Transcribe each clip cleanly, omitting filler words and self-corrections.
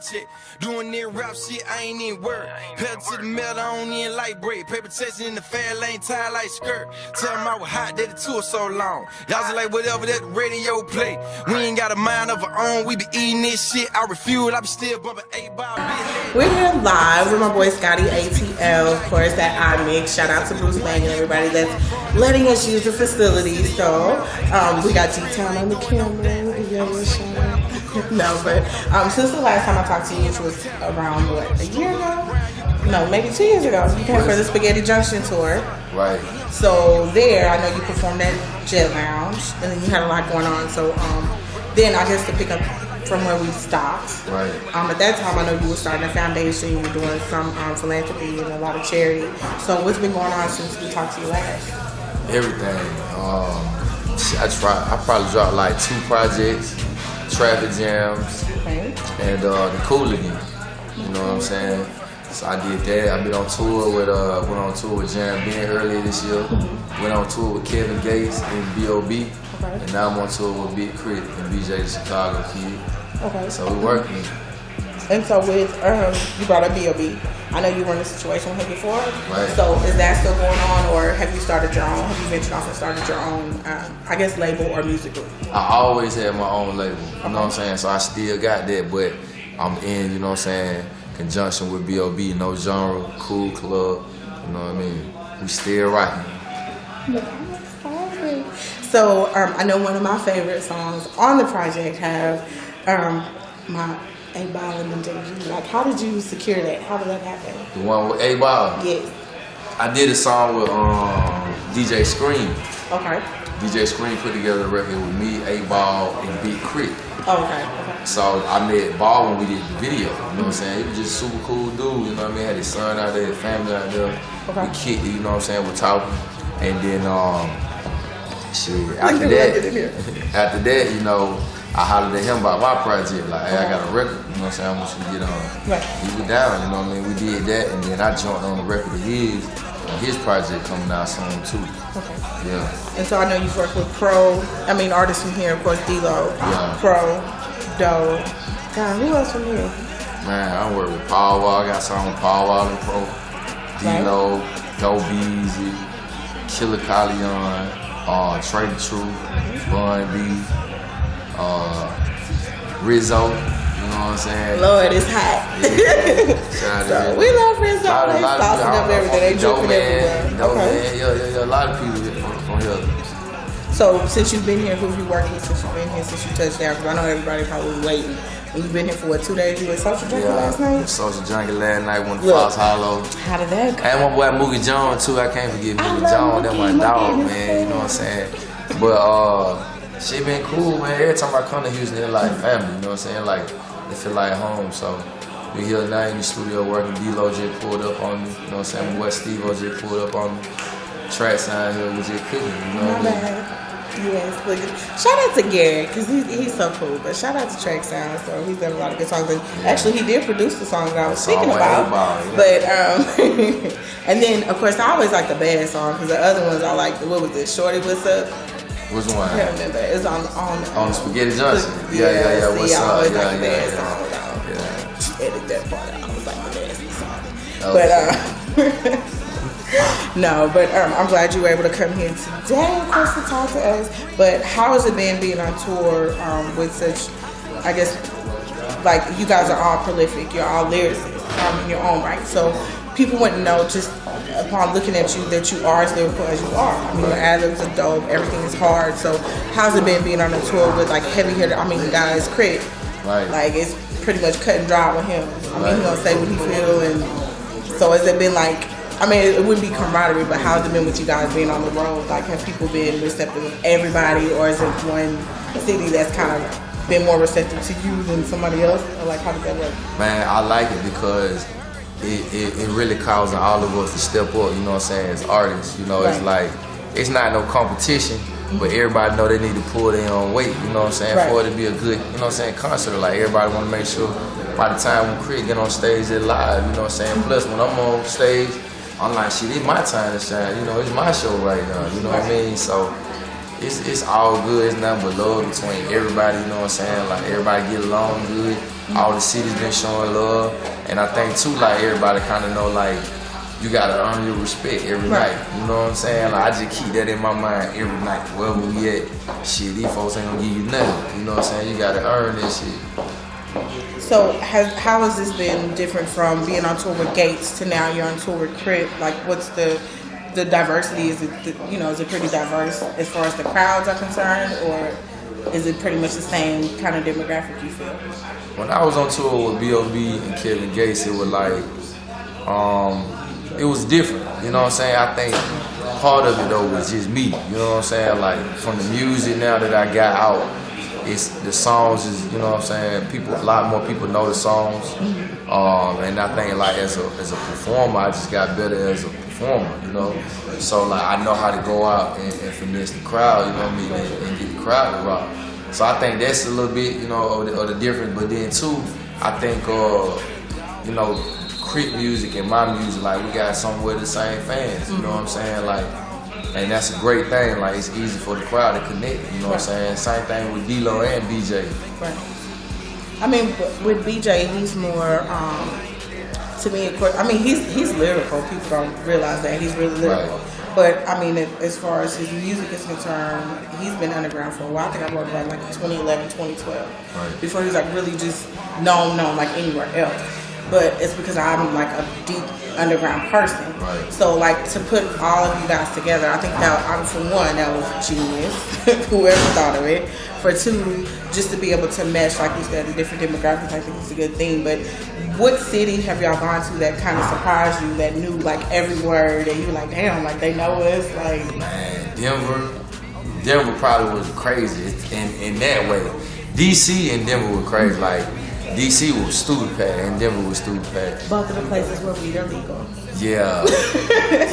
project. Doing that rap shit, I ain't even worried. Pedal to the metal, I don't even like bread. Paper chasing in the fair lane, tie like skirt. Tell them I was hot, that the tour so long. Y'all just like whatever that radio play. We ain't got a mind of our own, we be eating this shit. I refuse, I be still bumping 8-ball. We're here live with my boy Scotty Atl, of course, that iMix. Shout out to Bruce Bang and everybody that's letting us use the facility. So, we got G-Town on the camera. No, but since the last time I talked to you, which was around, what, a year ago? No, maybe 2 years ago. You came for the Spaghetti Junction tour. Right. So there, I know you performed at Jet Lounge, and then you had a lot going on. So then I guess to pick up from where we stopped. Right. At that time, I know you were starting a foundation, you were doing some philanthropy and a lot of charity. So what's been going on since we talked to you last? Everything. I probably dropped like 2 projects, Traffic Jams, Okay. and the Cooligan. You know what I'm saying? So I did that. I've been on tour with went on tour with Jam Ben earlier this year. Went on tour with Kevin Gates and B.O.B. Okay. And now I'm on tour with Big Crit and BJ the Chicago Kid. Okay. So we're working. And so with, you brought up B.O.B. I know you were in a situation with him before. Right. So is that still going on, or have you started your own? Have you ventured off and started your own, I guess, label or music group? I always had my own label, you know what I'm saying? So I still got that, but I'm in, you know what I'm saying, conjunction with B.O.B., No Genre, Cool Club, you know what I mean? We still rocking. So I know one of my favorite songs on the project have my 8-ball and the JG. Like, how did you secure that? How did that happen? The one with 8-ball? Yes. I did a song with DJ Scream. Okay. DJ Scream put together a record with me, 8-ball, and Big Crit. Okay. So I met Ball when we did the video, you know what I'm saying? He was just super cool dude, you know what I mean? Had his son out there, his family out there. Okay. We kicked it, you know what I'm saying? We're talking. And then, shit, after that, you know, I hollered at him about my project, like, hey, I got a record, you know what I'm saying, I want you to get on. Right. He was down, you know what I mean, we did that, and then I jumped on the record of his project coming out soon too. Okay. Yeah. And so I know you've worked with artists from here, of course, D-Lo, Yeah. Pro, Doe. God, who else from here? Man, I work with Paul Wall, I got something with Paul Wall and Pro, D-Lo, Doe Beezy, Killer Callion, Trey the Truth, Bun B, Rizzo, you know what I'm saying? Lord, it's hot. Yeah. So we love Rizzo. They saucing up everything. They dripping everywhere. Okay. Yeah, a lot of people from here. So since you've been here, who have you worked with since you've been here, since you touched down? Because I know everybody probably waiting. And you've been here for what, 2 days? You were Social Junkie last night? Social Junkie last night, went to Fox Hollow. How did that go? And my boy Moogie Jones too, I can't forget Moogie Jones, that's my dog, man, you know what I'm saying? But shit been cool, man. Every time I come to Houston, it's like family, you know what I'm saying? Like, it feel like home, so we here now in the studio working. D-Lo just pulled up on me, you know what I'm saying? My boy Steve-O just pulled up on me. Track sign here, we just cooking, you know what I mean? Yes, but shout out to Garrett, because he's so cool. But shout out to Track Sound, so he's done a lot of good songs. And actually, he did produce the song that I was speaking about. Yeah. But and then of course I always like the bad song, because the other ones I like. What was it? Shorty, what's up? Which one? I can't remember. It's on the Spaghetti Junction. Yeah. What's up? I always like the bad song. Yeah. Edit that part out. I was like the nasty song. Okay. But no, but I'm glad you were able to come here today, of course, to talk to us. But how has it been being on tour with such, I guess, like, you guys are all prolific, you're all lyricists in your own right. So people want to know, just upon looking at you, that you are as lyrical as you are. I mean, your ad-libs are dope, everything is hard. So how's it been being on a tour with, like, heavy hitter? I mean, the guy is Crit. Right. Like, it's pretty much cut and dry with him. I mean, he's gonna say what he feel, and so has it been like, I mean, it wouldn't be camaraderie, but how's it been with you guys being on the road? Like, have people been receptive of everybody, or is it one city that's kind of been more receptive to you than somebody else? Or like, how does that work? Man, I like it because it really causes all of us to step up, you know what I'm saying, as artists. You know, it's like, it's not no competition, but everybody know they need to pull their own weight, you know what I'm saying, for it to be a good, you know what I'm saying, concert. Like, everybody want to make sure by the time when Crit get on stage, they're live, you know what I'm saying. Plus, when I'm on stage, I'm like, shit, it's my time to shine, you know, it's my show right now, you know what I mean? So it's all good, it's nothing but love between everybody, you know what I'm saying? Like, everybody get along good. All the cities been showing love, and I think too, like everybody kind of know, like you gotta earn your respect every night. You know what I'm saying? Like I just keep that in my mind every night. Wherever we at, shit, these folks ain't gonna give you nothing. You know what I'm saying? You gotta earn this shit. So how has this been different from being on tour with Gates to now you're on tour with Crip? Like, what's the diversity? Is it is it pretty diverse as far as the crowds are concerned, or is it pretty much the same kind of demographic you feel? When I was on tour with B.O.B. and Kevin Gates, it was like, it was different. You know what I'm saying? I think part of it though was just me. You know what I'm saying? Like from the music now that I got out, it's the songs is, you know what I'm saying, a lot more people know the songs. And I think like as a performer, I just got better as a performer, you know. So like I know how to go out and finesse the crowd, you know what I mean, and get the crowd to rock. So I think that's a little bit, you know, of the difference. But then too, I think you know, Crip music and my music, like we got somewhere the same fans, you know what I'm saying? Like, and that's a great thing. Like it's easy for the crowd to connect. You know what I'm saying? Same thing with D-Lo and BJ. Right. I mean, with BJ, he's more. To me, of course, I mean he's lyrical. People don't realize that he's really lyrical. Right. But I mean, as far as his music is concerned, he's been underground for a while. I think I wrote about like 2011, 2012. Right. Before he was like really just known like anywhere else. But it's because I'm like a deep underground person. Right. So like to put all of you guys together, I think that for one, that was genius. Whoever thought of it. For two, just to be able to mesh, like you said, the different demographics, I think it's a good thing. But what city have y'all gone to that kind of surprised you, that knew like every word, and you were like, damn, like they know us? Like, man, Denver probably was crazy in that way. DC and Denver were crazy. Like DC was stupid packed and Denver was stupid packed. Both of the places where weed are legal. Yeah,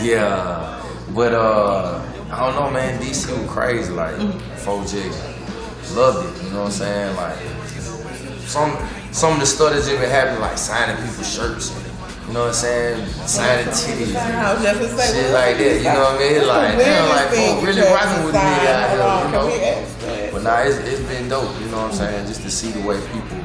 yeah. But I don't know, man. DC was crazy. Like 4J. Loved it, you know what I'm saying? Like some of the stuff that's just been happening, like signing people's shirts, and, you know what I'm saying? Signing titties and shit like that, you know what I mean? Like, damn, like folk really rocking with me out here, you know? But nah, it's been dope, you know what I'm saying? Just to see the way people.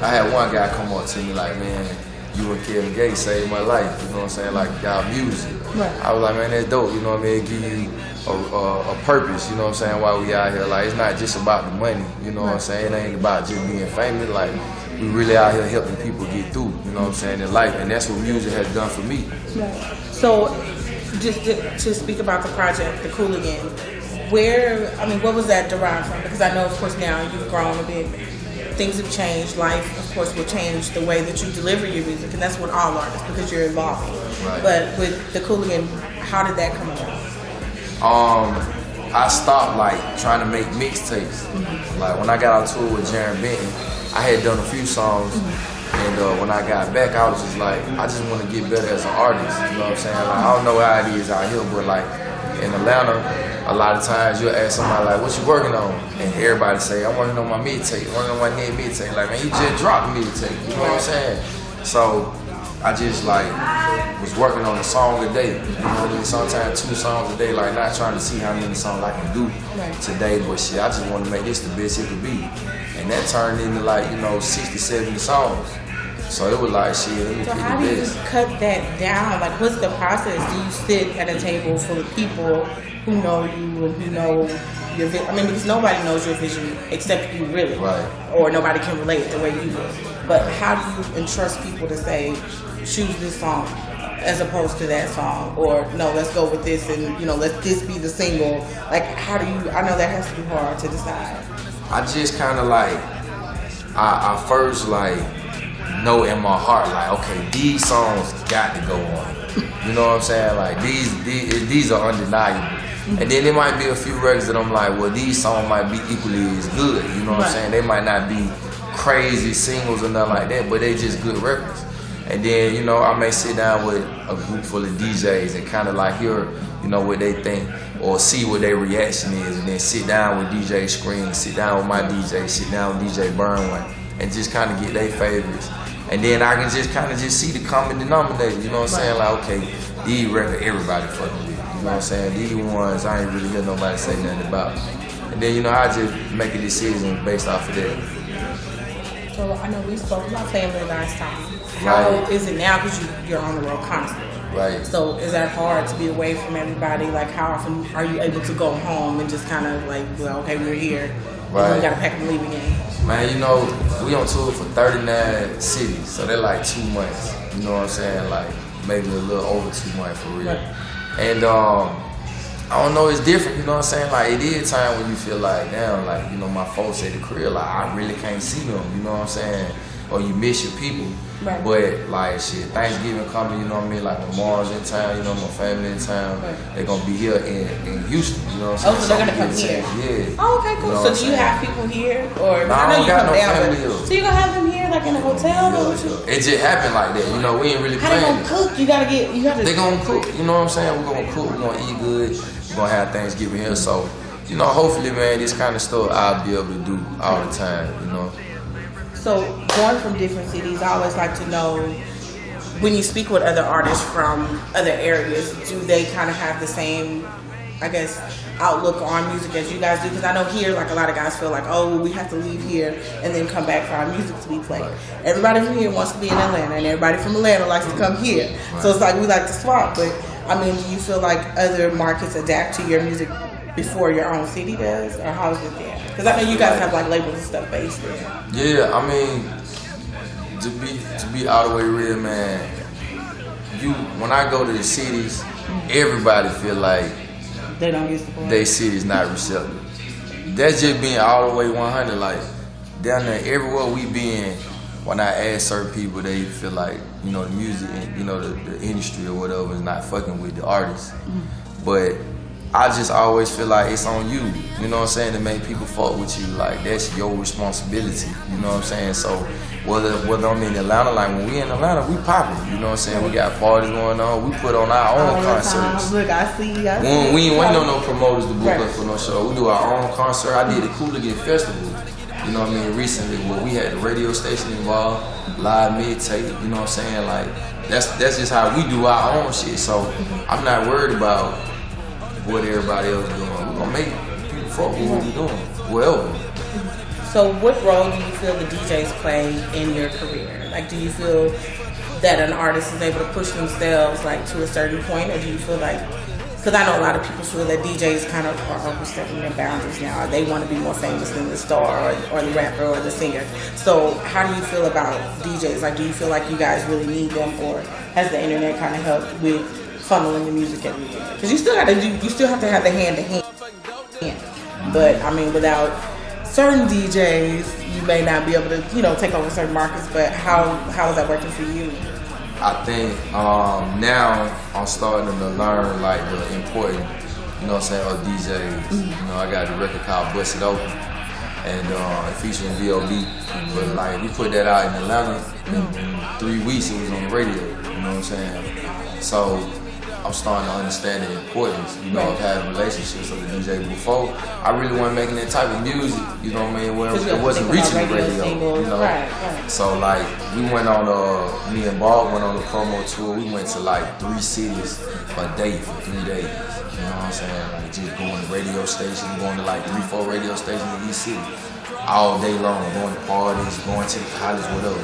I had one guy come up to me like, man, you and Kevin Gates saved my life, you know what I'm saying? Like y'all music. Right. I was like, man, that's dope, you know what I mean? It give you a purpose, you know what I'm saying, while we out here. Like, it's not just about the money, you know what I'm saying? It ain't about just being famous. Like, we really out here helping people get through, you know what I'm saying, in life. And that's what music has done for me. Right. So, just to speak about the project, The Cooligan, what was that derived from? Because I know, of course, now you've grown a bit. Things have changed. Life, of course, will change the way that you deliver your music. And that's with all artists, because you're evolving. Right. But with The Cooligan, how did that come about? I stopped like trying to make mixtapes. Like when I got on tour with Jaron Benton, I had done a few songs, and when I got back, I was just like, I just want to get better as an artist. You know what I'm saying? Like I don't know how it is out here, but like in Atlanta, a lot of times you'll ask somebody like, "What you working on?" And everybody say, "I'm working on my mixtape, working on my new mixtape." Like, man, you just dropped a mixtape. You know what I'm saying? So I just like was working on a song a day. You know what I mean? Sometimes 2 songs a day, like not trying to see how many songs I can do today, but shit, I just want to make this the best it could be. And that turned into like, 60, 70 songs. So it was like, shit, let me pick the best. So how do you cut that down? Like, what's the process? Do you sit at a table full of people who know you and who know your vision? I mean, because nobody knows your vision except you, really. Right. Or nobody can relate the way you do. But how do you entrust people to say, choose this song as opposed to that song, or no, let's go with this, and let this be the single? Like, how do you? I know that has to be hard to decide. I just kind of like, I first like know in my heart, like, okay, these songs got to go on. You know what I'm saying? Like these are undeniable. And then there might be a few records that I'm like, well, these songs might be equally as good. You know what I'm saying? They might not be crazy singles or nothing like that, but they just good records. And then, I may sit down with a group full of DJs and kind of like hear, what they think or see what their reaction is, and then sit down with DJ Scream, sit down with my DJ, sit down with DJ Burnway, and just kind of get their favorites. And then I can just kind of see the common denominator, you know what I'm saying? Like, okay, these records everybody fucking with, you know what I'm saying? These ones I ain't really hear nobody say nothing about. And then, I just make a decision based off of that. So I know we spoke about family last time. How is it now? Because you're on the road constantly. Right. So is that hard to be away from everybody? Like, how often are you able to go home and just kind of like, well, okay, we're here. Right. We gotta pack and leave again. Man, you know, we on tour for 39 cities, so they're like 2 months. You know what I'm saying? Like maybe a little over 2 months for real. Right. And I don't know, it's different. You know what I'm saying? Like it is time when you feel like, damn, like you know, my folks at the crib, like I really can't see them. You know what I'm saying? Or you miss your people. Right. But like shit, Thanksgiving coming, you know what I mean? Like my mom's in town, you know, my family in town. Right. They're gonna be here in Houston, you know what I'm saying? Oh, so they're gonna come here? Yeah. Oh, okay, cool. You know so what do you I'm have people here? Or Nah, I know I don't you got come no down, family but here. so you gonna have them here like in a hotel? Or what you? It just happened like that, you know, we ain't really How they planned gonna it. cook? You gotta They gonna cook, you know what I'm saying? We're gonna cook, we're gonna eat good, we're gonna have Thanksgiving here. So, you know, hopefully, man, this kind of stuff I'll be able to do all the time, you know. So going from different cities, I always like to know, when you speak with other artists from other areas, do they kind of have the same, I guess, outlook on music as you guys do? Because I know here, like a lot of guys feel like, oh, we have to leave here and then come back for our music to be played. Everybody from here wants to be in Atlanta, and everybody from Atlanta likes to come here. So it's like we like to swap. But I mean, do you feel like other markets adapt to your music before your own city does, or how's it there? Because I know you guys have like labels and stuff based there. Yeah, I mean, to be all the way real, man. When I go to the cities, everybody feel like They don't get support. they city's not receptive. That's just being all the way 100. Like down there, everywhere we been, when I ask certain people, they feel like, you know, the music and, you know, the industry or whatever is not fucking with the artists. But I just always feel like it's on you, you know what I'm saying, to make people fuck with you. Like that's your responsibility, you know what I'm saying. So whether I'm in Atlanta, like when we in Atlanta, we popping, you know what I'm saying. We got parties going on. We put on our own concerts. Look, I see. We ain't waiting on no promoters to book us for no show. We do our own concert. I did the Cooligan Festival, you know what I mean, recently, where we had the radio station involved, live mixtape, you know what I'm saying. Like that's just how we do our own shit. So I'm not worried about what everybody else doing. We're gonna make people fuck with what we doing, wherever. So what role do you feel the DJs play in your career? Like, do you feel that an artist is able to push themselves like to a certain point, or do you feel like, because I know a lot of people feel that DJs kind of are overstepping their boundaries now. They want to be more famous than the star or the rapper or the singer. So how do you feel about DJs? Like, do you feel like you guys really need them, or has the internet kind of helped with funneling the music everywhere? Because you still have to have the hand to hand. But I mean, without certain DJs, you may not be able to, you know, take over certain markets. But how is that working for you? I think now I'm starting to learn like the important, you know what I'm saying, of DJs. You know, I got a record called Bust It Open, and featuring V.O.B. But like we put that out in Atlanta, in 3 weeks it was on the radio. You know what I'm saying? So I'm starting to understand the importance, you know, of having relationships with the DJ. Before, I really wasn't making that type of music, you know what I mean, where it wasn't reaching the radio, you know. Right. So like, we went on, me and Bob went on a promo tour. We went to like 3 cities a day for 3 days, you know what I'm saying? Like just going to radio stations, going to like 3-4 radio stations in each city, all day long, going to parties, going to the college, whatever.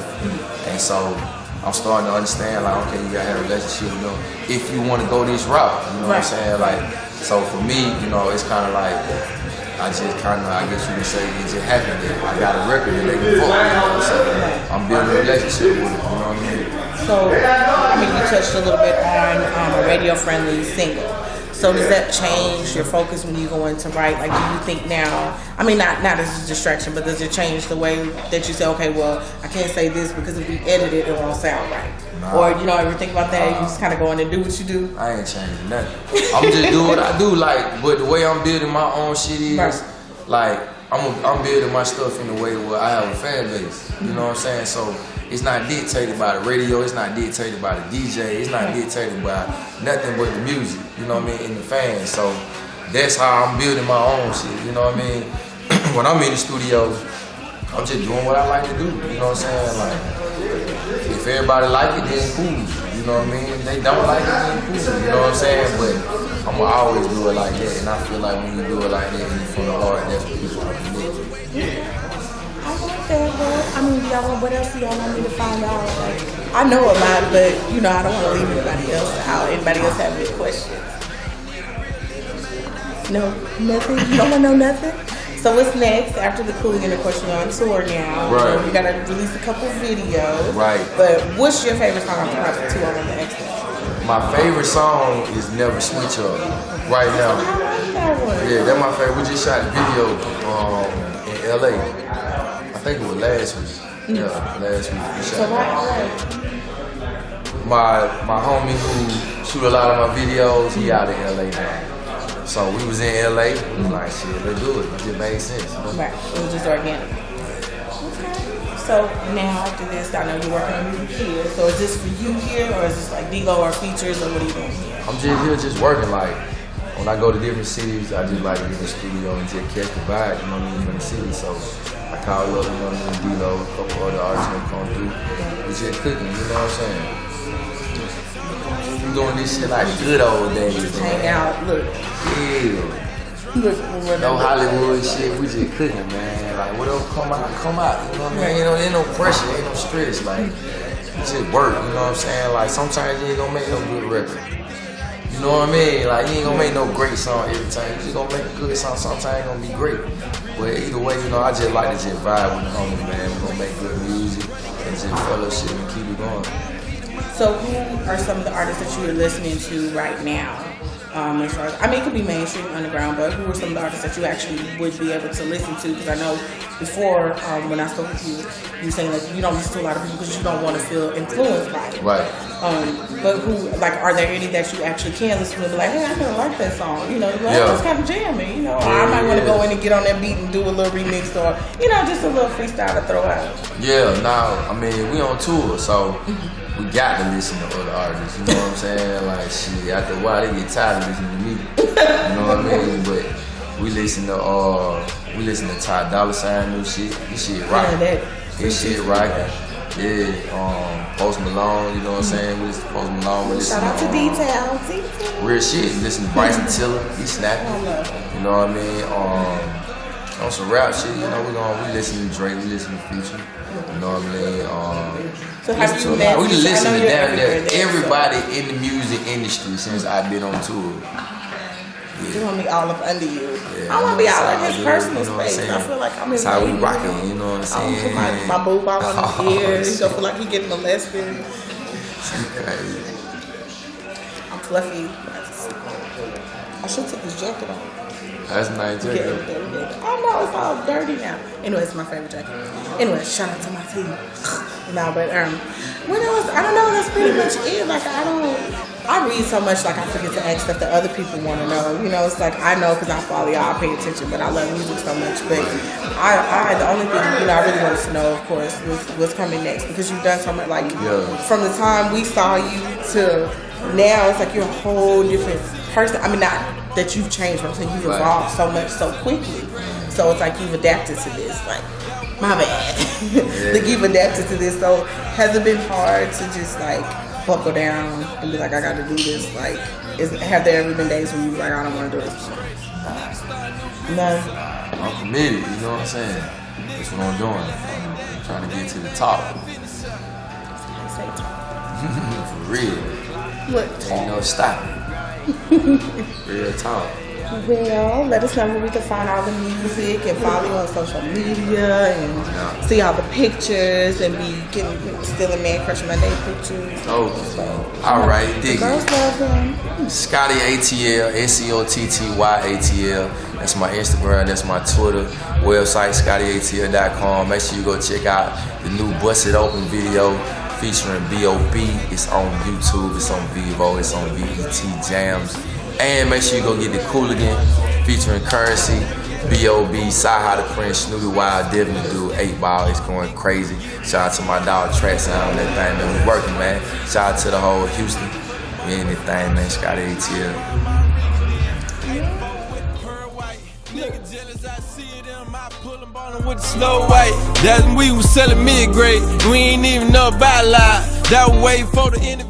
And so, I'm starting to understand, like, okay, you gotta have a relationship, you know, if you wanna go this route, you know what I'm saying? Like, so for me, you know, it's kinda like, I guess you can say, it just happened that I got a record that they can fuck with, so I'm building a relationship with it, you know what I mean? So, I mean, you touched a little bit on a radio-friendly single. So does that change your focus when you go in to write? Like, do you think now, I mean, not as a distraction, but does it change the way that you say, okay, well, I can't say this because if we edit it, it won't sound right? Nah. Or, you know, ever think about that? You just kind of go in and do what you do? I ain't changing nothing. I'm just doing what I do, like, but the way I'm building my own shit is, like, I'm building my stuff in a way where I have a fan base, you know what I'm saying? So it's not dictated by the radio, it's not dictated by the DJ, it's not dictated by nothing but the music, you know what I mean, and the fans. So that's how I'm building my own shit, you know what I mean? When I'm in the studio, I'm just doing what I like to do, you know what I'm saying? Like, if everybody like it, then cool, you know what I mean? If they don't like it, then cool, you know what I'm saying? But I'm gonna always do it like that, and I feel like when you do it like that, and you from the heart, that's what people are connected. I like that. Okay, well, I mean, what else do y'all want me to find out? Like, I know a lot, but you know, I don't want to leave anybody else out. Anybody else have any questions? No, nothing. You don't want to know nothing. So what's next after the Cooligan? Of course, you're on tour now. Right. You gotta release a couple videos. Right. But what's your favorite song on Project 2 on the X? My favorite song is Never Switch Up. Right now. I like that one. Yeah, that's my favorite. We just shot a video in LA. I think it was last week. Yeah, last week. We So shot why? my homie who shoot a lot of my videos, he out in LA now. So we was in LA, we was like, shit, let's do it. It just made sense. You know? Right, it was just organic. Okay. So now after this, I know you're working on music here. So is this for you here, or is this like D-Lo or features, or what are you doing here? I'm just here just working. Like, when I go to different cities, I just like to get in the studio and just catch the vibe, you know what I mean, from the city. So I call up, you know what I mean, D-Lo, a couple other artists that come through. It's just cooking, you know what I'm saying? I'm doing this shit like good old days. Just hang out, look. Yeah. Look, No Hollywood shit, we just cooking, man. Like, whatever come out, come out. You know what I mean? You know, ain't no pressure, ain't no stress. Like, it just work, you know what I'm saying? Like, sometimes you ain't gonna make no good record. You know what I mean? Like, you ain't gonna make no great song every time. You just gonna make a good song, sometimes it gonna be great. But either way, you know, I just like to just vibe with the homies, man. We gonna make good music and just fellowship and keep it going. So who are some of the artists that you are listening to right now? As far as, I mean, it could be mainstream, underground, but who are some of the artists that you actually would be able to listen to? Because I know before, when I spoke with you, you were saying that you don't listen to a lot of people because you don't want to feel influenced by it. Right. But who, like, are there any that you actually can listen to and be like, hey, I kind of like that song, you know, like, Yeah. it's kind of jamming, you know, or I might want to go in and get on that beat and do a little remix or, you know, just a little freestyle to throw out. Yeah, now, I mean, we on tour, so we got to listen to other artists, you know what I'm saying? Like, shit, after a while, they get tired of listening to me, you know what I mean? But we listen to Ty Dolla $ign new shit. This shit rockin'. This shit rockin'. Yeah, Post Malone, you know what I'm saying? We listen to Post Malone. We listen Shout out to Detail. Real shit. Listen to Bryson Tiller. He snapping. You know what I mean? On some rap shit, you know, we listen to Drake. We listen to Future. You know what I mean? So have you met? We listen to damn near everywhere, everybody in the music industry since I've been on tour. You want me all up under you. Yeah, I want to be all in his you personal know what I'm space. saying? I feel like I'm in That's how we rockin', you know what I'm saying? I don't put my boob all on his ear. He don't feel like he getting molested. Crazy. I'm fluffy. I should take his jacket off. That's a nice jacket. I know, it's all dirty now. Anyway, it's my favorite jacket. Anyway, shout out to my team. No, but what else? I don't know. That's pretty much it. Like I read so much, like I forget to ask stuff that other people want to know. You know, it's like I know because I follow y'all, I pay attention, but I love music so much. But the only thing I really wanted to know, of course, was what's coming next because you've done so much. Like from the time we saw you to now, it's like you're a whole different person. I mean, not that you've changed, but I'm saying you've evolved so much so quickly. So it's like you've adapted to this. Like, my bad. Like you've adapted to this. So has it been hard to just like buckle down and be like, I got to do this? Like, have there ever been days when you like, I don't want to do this? No. I'm committed, you know what I'm saying? That's what I'm doing. I'm trying to get to the top. For real. What? Ain't no stopping. Real talk. Well, let us know where we can find all the music and follow you on social media and see all the pictures and be getting stealing Man Crush Monday pictures. Oh, all right, dig Girls it. love him. Scotty Atl, SCOTTYATL. That's my Instagram, that's my Twitter. Website, ScottyAtl.com. Make sure you go check out the new Bust It Open video featuring B.O.B. It's on YouTube, it's on Vivo, it's on BET Jams. And make sure you go get the Cooligan featuring Currency, B.O.B., Saha the Prince, Snooty Wild, definitely do 8 Ball, it's going crazy. Shout out to my dog Track Sound on that thing, man. We working, man. Shout out to the whole Houston. We in this thing, man. Scotty Atl. Nigga jealous, I see them, I pull them on them with the Snow White. That's when we was selling mid-grade. We ain't even know about a lot. That was way for the interview.